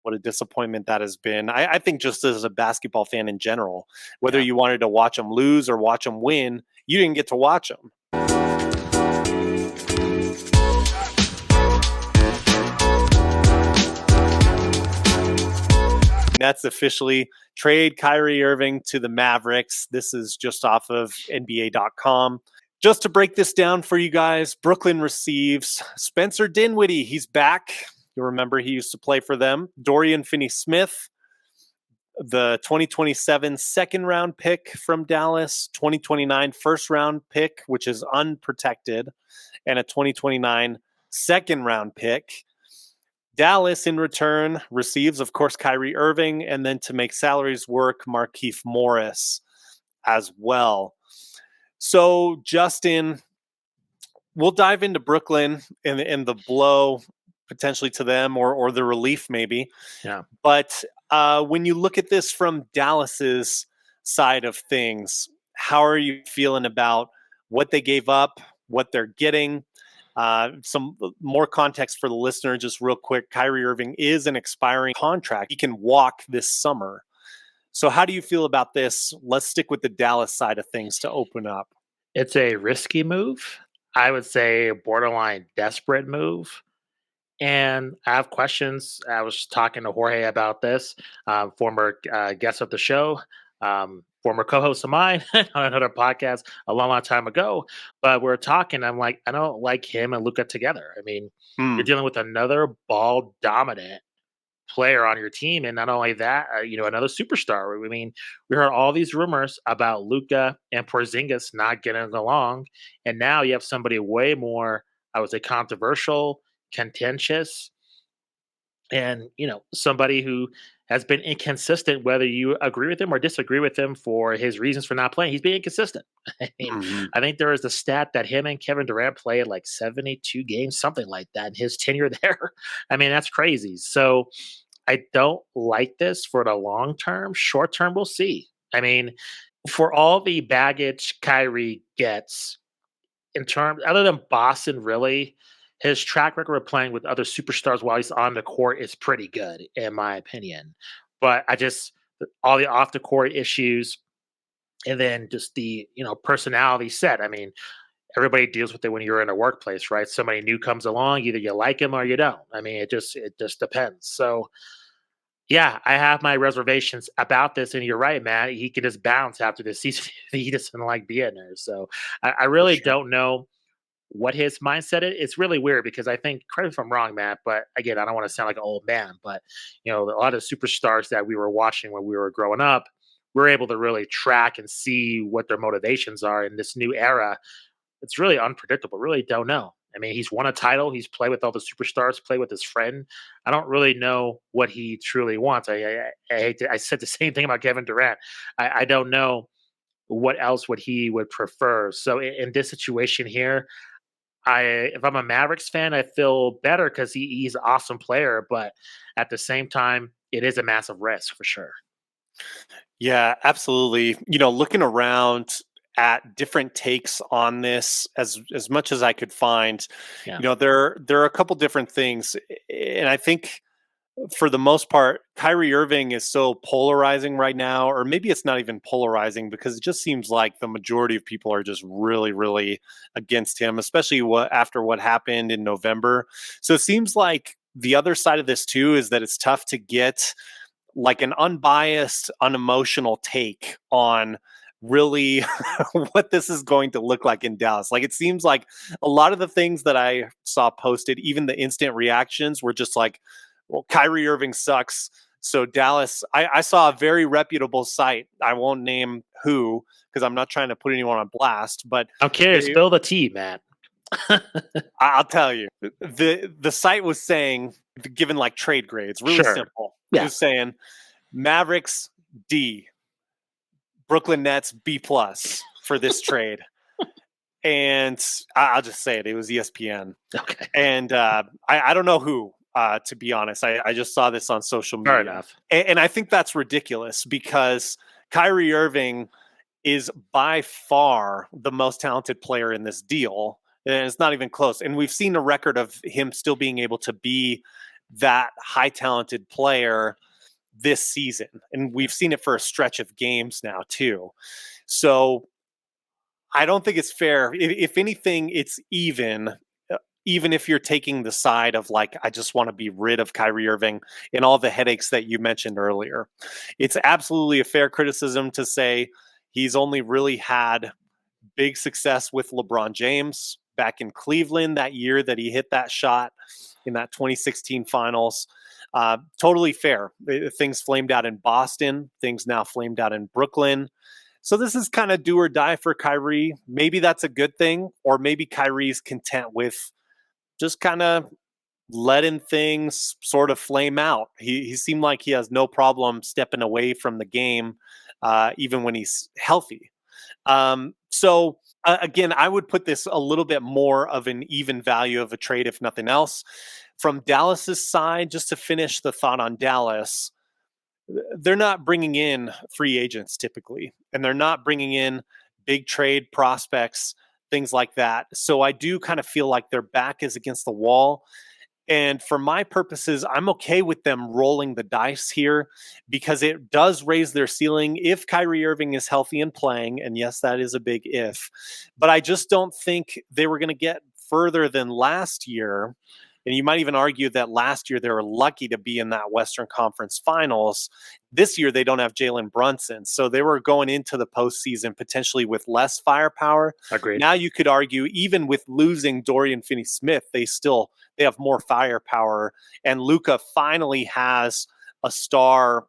what a disappointment that has been. I think just as a basketball fan in general, whether you wanted to watch them lose or watch them win, you didn't get to watch them. Nets officially trade Kyrie Irving to the Mavericks. This is just off of NBA.com. Just to break this down for you guys, Brooklyn receives Spencer Dinwiddie. He's back. You remember he used to play for them. Dorian Finney-Smith, the 2027 second-round pick from Dallas, 2029 first-round pick, which is unprotected, and a 2029 second-round pick. Dallas, in return, receives, of course, Kyrie Irving, and then to make salaries work, Markieff Morris as well. So, Justin, we'll dive into Brooklyn and the blow potentially to them or the relief maybe. Yeah. But when you look at this from Dallas's side of things, how are you feeling about what they gave up, what they're getting? Some more context for the listener, just real quick. Kyrie Irving is an expiring contract. He can walk this summer. So how do you feel about this? Let's stick with the Dallas side of things to open up. It's a risky move. I would say a borderline desperate move. And I have questions. I was talking to Jorge about this, former guest of the show, former co-host of mine on another podcast a long, long time ago. But we're talking. I'm like, I don't like him and Luka together. I mean, you're dealing with another ball dominant player on your team, and not only that, another superstar. I mean, we heard all these rumors about Luka and Porzingis not getting along, and now you have somebody way more, I would say, controversial, contentious, and somebody who has been inconsistent, whether you agree with him or disagree with him for his reasons for not playing. He's being inconsistent. I mean, I think there is the stat that him and Kevin Durant played like 72 games, something like that, in his tenure there. I mean, that's crazy. So I don't like this for the long term. Short term, we'll see. I mean, for all the baggage Kyrie gets, in terms, other than Boston, really, his track record of playing with other superstars while he's on the court is pretty good, in my opinion. But all the off the court issues, and then just the personality set. I mean, everybody deals with it when you're in a workplace, right? Somebody new comes along, either you like him or you don't. I mean, it just depends. So, yeah, I have my reservations about this, and you're right, man. He could just bounce after this season. He doesn't like being there. So I really don't know what his mindset is. It's really weird because I think, correct me if I'm wrong, Matt, but again, I don't want to sound like an old man, but a lot of superstars that we were watching when we were growing up, we're able to really track and see what their motivations are in this new era. It's really unpredictable. Really don't know. I mean, he's won a title. He's played with all the superstars, played with his friend. I don't really know what he truly wants. I said the same thing about Kevin Durant. I don't know what else he would prefer. So in this situation here, if I'm a Mavericks fan, I feel better because he's an awesome player, but at the same time, it is a massive risk for sure. Yeah, absolutely. Looking around at different takes on this as much as I could find, there are a couple different things. And I think for the most part, Kyrie Irving is so polarizing right now, or maybe it's not even polarizing because it just seems like the majority of people are just really, really against him, especially after what happened in November. So it seems like the other side of this too is that it's tough to get like an unbiased, unemotional take on really what this is going to look like in Dallas. Like, it seems like a lot of the things that I saw posted, even the instant reactions, were just like, well, Kyrie Irving sucks. So Dallas, I saw a very reputable site. I won't name who because I'm not trying to put anyone on blast, but I'm curious. Spill the tea, Matt. I'll tell you. The site was saying, given like trade grades, really simple. Yeah. It was saying Mavericks D, Brooklyn Nets B+ for this trade. And I'll just say it. It was ESPN. Okay. And I don't know who. To be honest, I just saw this on social media. Fair enough. And I think that's ridiculous because Kyrie Irving is by far the most talented player in this deal. And it's not even close. And we've seen a record of him still being able to be that high talented player this season. And we've seen it for a stretch of games now too. So I don't think it's fair. If anything, it's even if you're taking the side of like, I just want to be rid of Kyrie Irving and all the headaches that you mentioned earlier. It's absolutely a fair criticism to say he's only really had big success with LeBron James back in Cleveland that year that he hit that shot in that 2016 finals. Totally fair. Things flamed out in Boston, things now flamed out in Brooklyn. So this is kind of do or die for Kyrie. Maybe that's a good thing, or maybe Kyrie's content with just kind of letting things sort of flame out. He seemed like he has no problem stepping away from the game, even when he's healthy. Again, I would put this a little bit more of an even value of a trade, if nothing else. From Dallas's side, just to finish the thought on Dallas, they're not bringing in free agents typically, and they're not bringing in big trade prospects, things like that. So I do kind of feel like their back is against the wall. And for my purposes, I'm okay with them rolling the dice here because it does raise their ceiling if Kyrie Irving is healthy and playing. And yes, that is a big if. But I just don't think they were going to get further than last year. And you might even argue that last year they were lucky to be in that Western Conference Finals. This year they don't have Jalen Brunson. So they were going into the postseason potentially with less firepower. Agreed. Now you could argue, even with losing Dorian Finney-Smith, they have more firepower. And Luka finally has a star,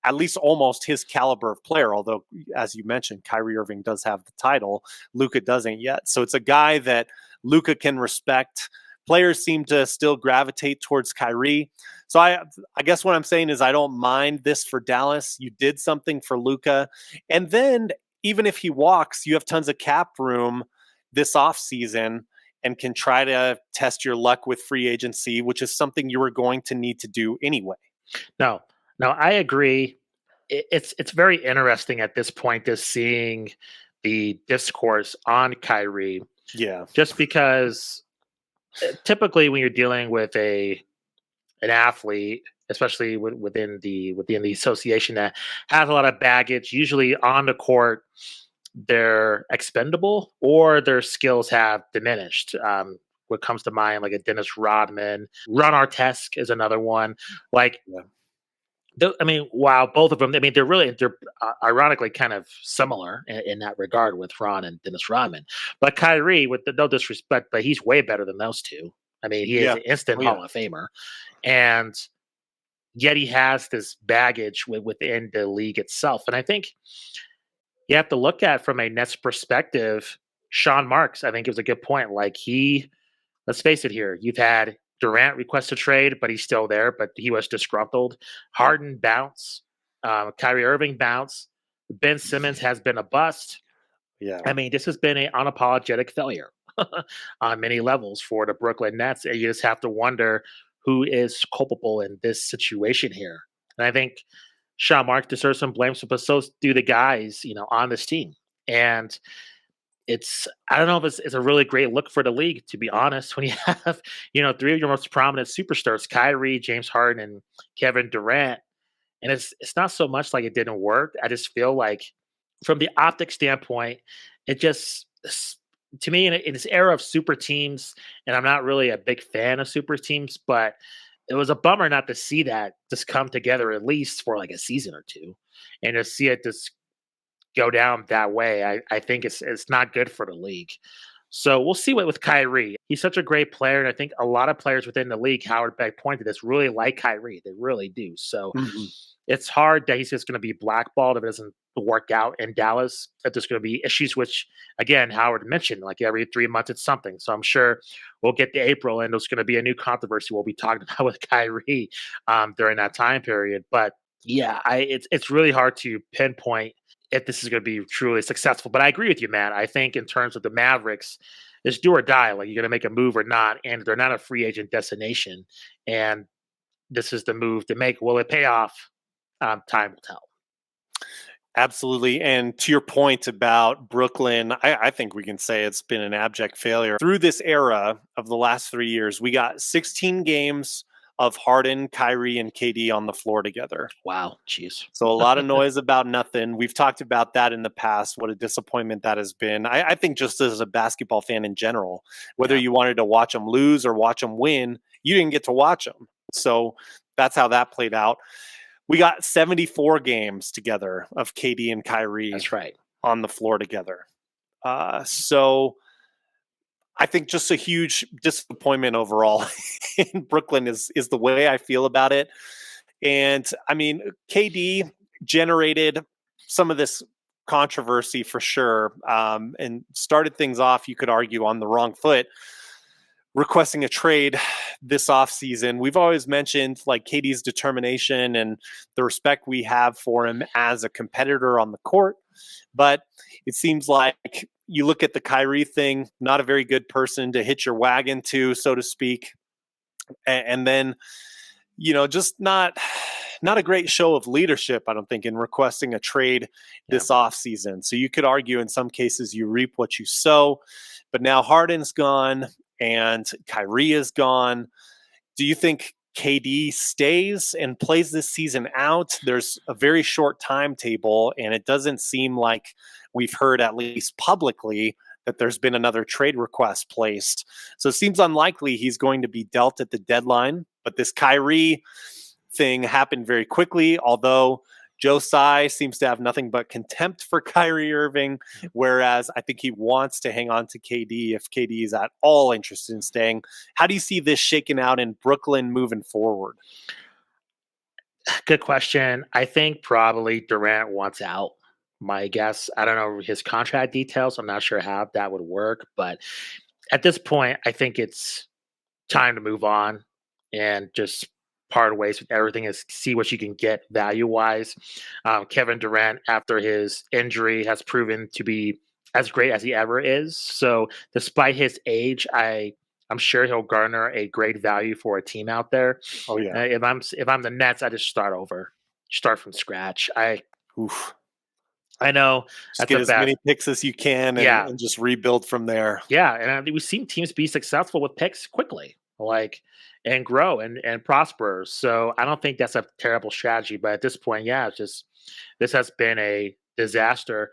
at least almost his caliber of player. Although, as you mentioned, Kyrie Irving does have the title. Luka doesn't yet. So it's a guy that Luka can respect. Players seem to still gravitate towards Kyrie. So I guess what I'm saying is I don't mind this for Dallas. You did something for Luka. And then even if he walks, you have tons of cap room this offseason and can try to test your luck with free agency, which is something you were going to need to do anyway. No, I agree. It's very interesting at this point to seeing the discourse on Kyrie. Yeah. Just because typically when you're dealing with an athlete, especially within the association that has a lot of baggage, usually on the court, they're expendable or their skills have diminished. What comes to mind, like a Dennis Rodman, Ron Artest is another one. Like, I mean, while both of them, I mean, they're ironically kind of similar in that regard with Ron and Dennis Rodman. But Kyrie, with no disrespect, but he's way better than those two. I mean, he is an instant Hall of Famer, and yet he has this baggage within the league itself. And I think you have to look at from a Nets perspective. Sean Marks, I think, is a good point. Like let's face it here, you've had Durant request a trade, but he's still there, but he was disgruntled. Harden bounce. Kyrie Irving bounce. Ben Simmons has been a bust. Yeah. I mean, this has been an unapologetic failure on many levels for the Brooklyn Nets. And you just have to wonder who is culpable in this situation here. And I think Sean Marks deserves some blame, but so do the guys, on this team. And I don't know if it's a really great look for the league, to be honest, when you have, three of your most prominent superstars, Kyrie, James Harden, and Kevin Durant. And it's not so much like it didn't work. I just feel like from the optic standpoint, it just, to me, in this era of super teams, and I'm not really a big fan of super teams, but it was a bummer not to see that just come together at least for like a season or two, and to see it just go down that way. I think it's not good for the league. So we'll see what with Kyrie. He's such a great player, and I think a lot of players within the league, Howard Beck pointed this, really like Kyrie. They really do. So it's hard that he's just going to be blackballed if it doesn't work out in Dallas. That there's going to be issues, which again Howard mentioned, like every 3 months it's something. So I'm sure we'll get to April, and there's going to be a new controversy we'll be talking about with Kyrie during that time period. But yeah, it's really hard to pinpoint if this is going to be truly successful. But I agree with you, Matt. I think in terms of the Mavericks, it's do or die. Like, you're going to make a move or not, and they're not a free agent destination. And this is the move to make. Will it pay off? Time will tell. Absolutely. And to your point about Brooklyn, I think we can say it's been an abject failure. Through this era of the last 3 years, we got 16 games of Harden, Kyrie, and KD on the floor together. Wow. Jeez. So a lot of noise about nothing. We've talked about that in the past, what a disappointment that has been. I think just as a basketball fan in general, whether Yeah. you wanted to watch them lose or watch them win, you didn't get to watch them. So that's how that played out. We got 74 games together of KD and Kyrie That's right. on the floor together. So I think just a huge disappointment overall in Brooklyn is the way I feel about it. And I mean, KD generated some of this controversy for sure, and started things off, you could argue, on the wrong foot, requesting a trade this offseason. We've always mentioned like KD's determination and the respect we have for him as a competitor on the court. But it seems like you look at the Kyrie thing, not a very good person to hitch your wagon to, so to speak. And then, just not a great show of leadership, I don't think, in requesting a trade this offseason. So you could argue in some cases you reap what you sow, but now Harden's gone and Kyrie is gone. Do you think KD stays and plays this season out? There's a very short timetable, and it doesn't seem like we've heard, at least publicly, that there's been another trade request placed. So it seems unlikely he's going to be dealt at the deadline. But this Kyrie thing happened very quickly, although Joe Tsai seems to have nothing but contempt for Kyrie Irving, whereas I think he wants to hang on to KD if KD is at all interested in staying. How do you see this shaking out in Brooklyn moving forward? Good question. I think probably Durant wants out. My guess. I don't know his contract details. I'm not sure how that would work, but at this point, I think it's time to move on and just part ways with everything and see what you can get value wise. Kevin Durant, after his injury, has proven to be as great as he ever is. So, despite his age, I'm sure he'll garner a great value for a team out there. Oh yeah. If I'm the Nets, I just start over, start from scratch. Oof. I know Just that's get a as bad. many picks as you can Yeah, and just rebuild from there. yeah, and we've seen teams be successful with picks quickly, like and grow and prosper. So I don't think that's a terrible strategy. But at this point, yeah, it's just this has been a disaster.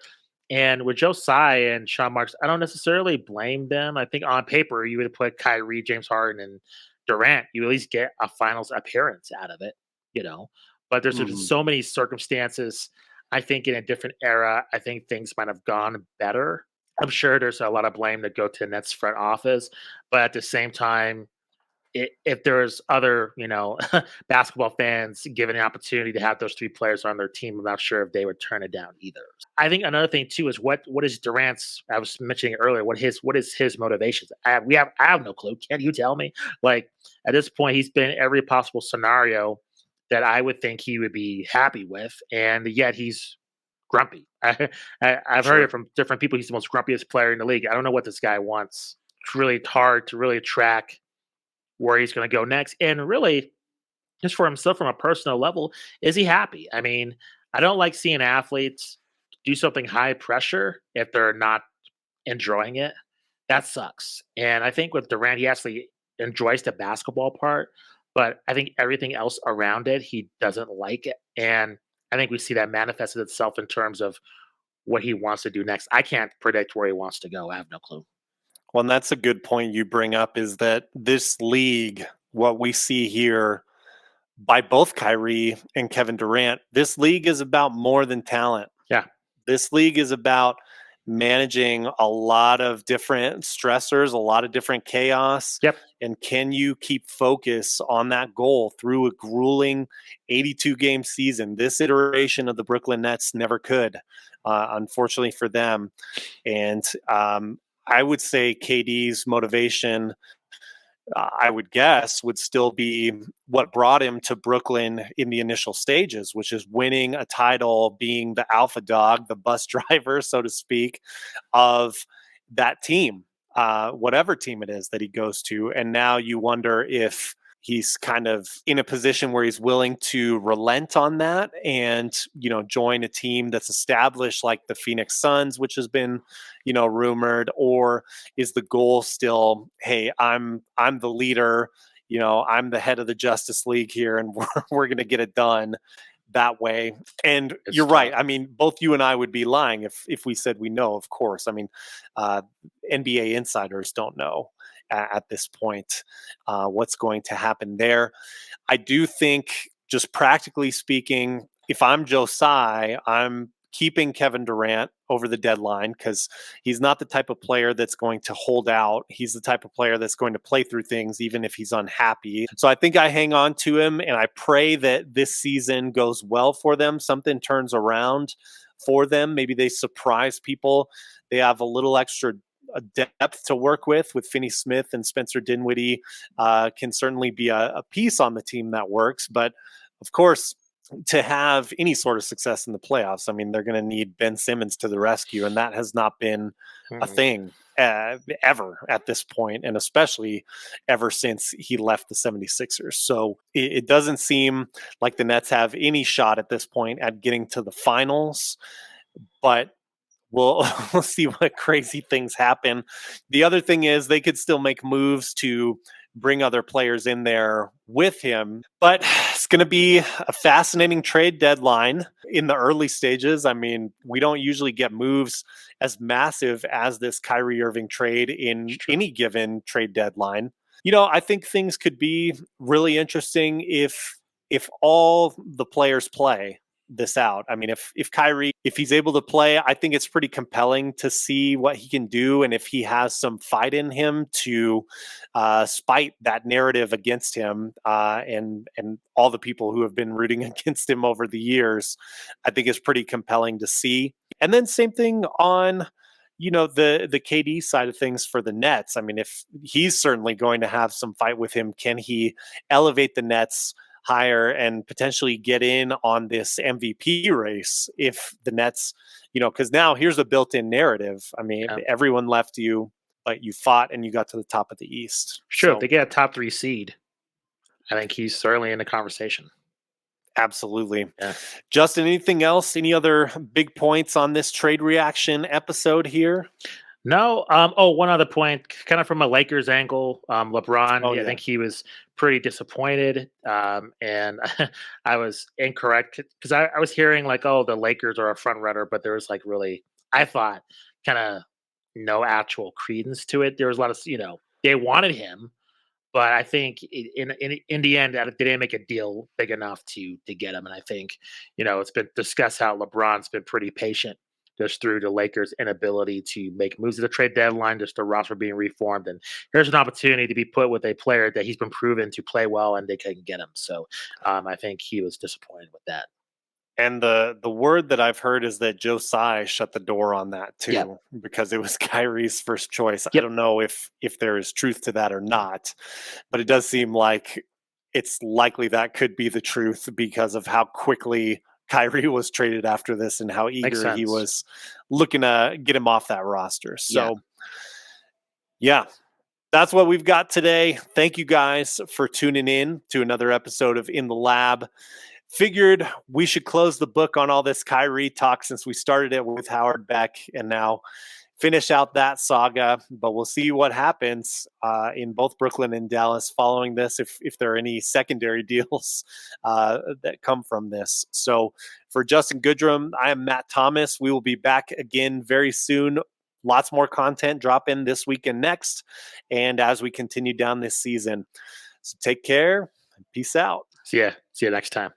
And with Joe Tsai and Sean Marks, I don't necessarily blame them. I think on paper you would put Kyrie, James Harden, and Durant. You at least get a finals appearance out of it, you know. But there's just Mhm. so many circumstances. I think in a different era, I think things might have gone better. I'm sure there's a lot of blame that go to Nets front office, but at the same time, if there's other, basketball fans given the opportunity to have those three players on their team, I'm not sure if they would turn it down either. I think another thing too is what is Durant's? I was mentioning earlier. What is his motivations? I have no clue. Can you tell me? Like at this point, he's been in every possible scenario that I would think he would be happy with, and yet he's grumpy. I've heard it Sure. from different people. He's the most grumpiest player in the league. I don't know what this guy wants. It's really hard to really track where he's going to go next. And really, just for himself from a personal level, is he happy? I mean, I don't like seeing athletes do something high pressure if they're not enjoying it. That sucks. And I think with Durant, he actually enjoys the basketball part, but I think everything else around it, he doesn't like it. And I think we see that manifested itself in terms of what he wants to do next. I can't predict where he wants to go. I have no clue. Well, and that's a good point you bring up, is that this league, what we see here by both Kyrie and Kevin Durant, this league is about more than talent. Yeah. This league is about managing a lot of different stressors, a lot of different chaos. Yep. And can you keep focus on that goal through a grueling 82 game season? This iteration of the Brooklyn Nets never could, unfortunately for them. And I would say KD's motivation, I would guess, would still be what brought him to Brooklyn in the initial stages, which is winning a title, being the alpha dog, the bus driver, so to speak, of that team, whatever team it is that he goes to. And now you wonder if he's kind of in a position where he's willing to relent on that and join a team that's established like the Phoenix Suns, which has been rumored. Or is the goal still, hey, I'm the leader, I'm the head of the Justice League here, and we're going to get it done that way. And It's you're right. tough. I mean, both you and I would be lying if we said we know, of course. I mean, uh, NBA insiders don't know at this point what's going to happen there. I do think, just practically speaking, if I'm Joe Tsai, I'm keeping Kevin Durant over the deadline because he's not the type of player that's going to hold out. He's the type of player that's going to play through things even if he's unhappy. So I think I hang on to him, and I pray that this season goes well for them. Something turns around for them. Maybe they surprise people. They have a little extra depth to work with Finney Smith and Spencer Dinwiddie can certainly be a piece on the team that works. But of course, to have any sort of success in the playoffs, I mean, they're going to need Ben Simmons to the rescue, and that has not been a thing ever at this point, and especially ever since he left the 76ers. So it doesn't seem like the Nets have any shot at this point at getting to the finals, but we'll see what crazy things happen. The other thing is they could still make moves to bring other players in there with him, but it's going to be a fascinating trade deadline in the early stages. I mean, we don't usually get moves as massive as this Kyrie Irving trade in any given trade deadline. I think things could be really interesting if all the players play this out. I mean, if Kyrie, if he's able to play, I think it's pretty compelling to see what he can do, and if he has some fight in him to spite that narrative against him and all the people who have been rooting against him over the years, I think it's pretty compelling to see. And then same thing on the KD side of things for the Nets. I mean, if he's certainly going to have some fight with him, can he elevate the Nets higher and potentially get in on this MVP race if the Nets, because now here's a built-in narrative. I mean, everyone left you, but you fought and you got to the top of the East. Sure, if they get a top 3 seed, I think he's certainly in the conversation. Absolutely. Yeah. Justin, anything else? Any other big points on this trade reaction episode here? No. One other point, kind of from a Lakers angle. LeBron, I think he was pretty disappointed, and I was incorrect because I was hearing like, oh, the Lakers are a front runner, but there was like really, I thought, kind of no actual credence to it. There was a lot of, they wanted him, but I think in the end, they didn't make a deal big enough to get him. And I think, it's been discussed how LeBron's been pretty patient just through the Lakers' inability to make moves at the trade deadline, just the roster being reformed. And here's an opportunity to be put with a player that he's been proven to play well, and they couldn't get him. So I think he was disappointed with that. And the word that I've heard is that Joe Tsai shut the door on that too, because it was Kyrie's first choice. I don't know if there is truth to that or not, but it does seem like it's likely that could be the truth because of how quickly Kyrie was traded after this and how eager he was looking to get him off that roster. So, yeah, that's what we've got today. Thank you guys for tuning in to another episode of In the Lab. Figured we should close the book on all this Kyrie talk since we started it with Howard Beck and now finish out that saga. But we'll see what happens in both Brooklyn and Dallas following this, if there are any secondary deals that come from this. So for Justin Goodrum, I am Matt Thomas. We will be back again very soon. Lots more content dropping this week and next, and as we continue down this season. So take care and peace out. See you next time.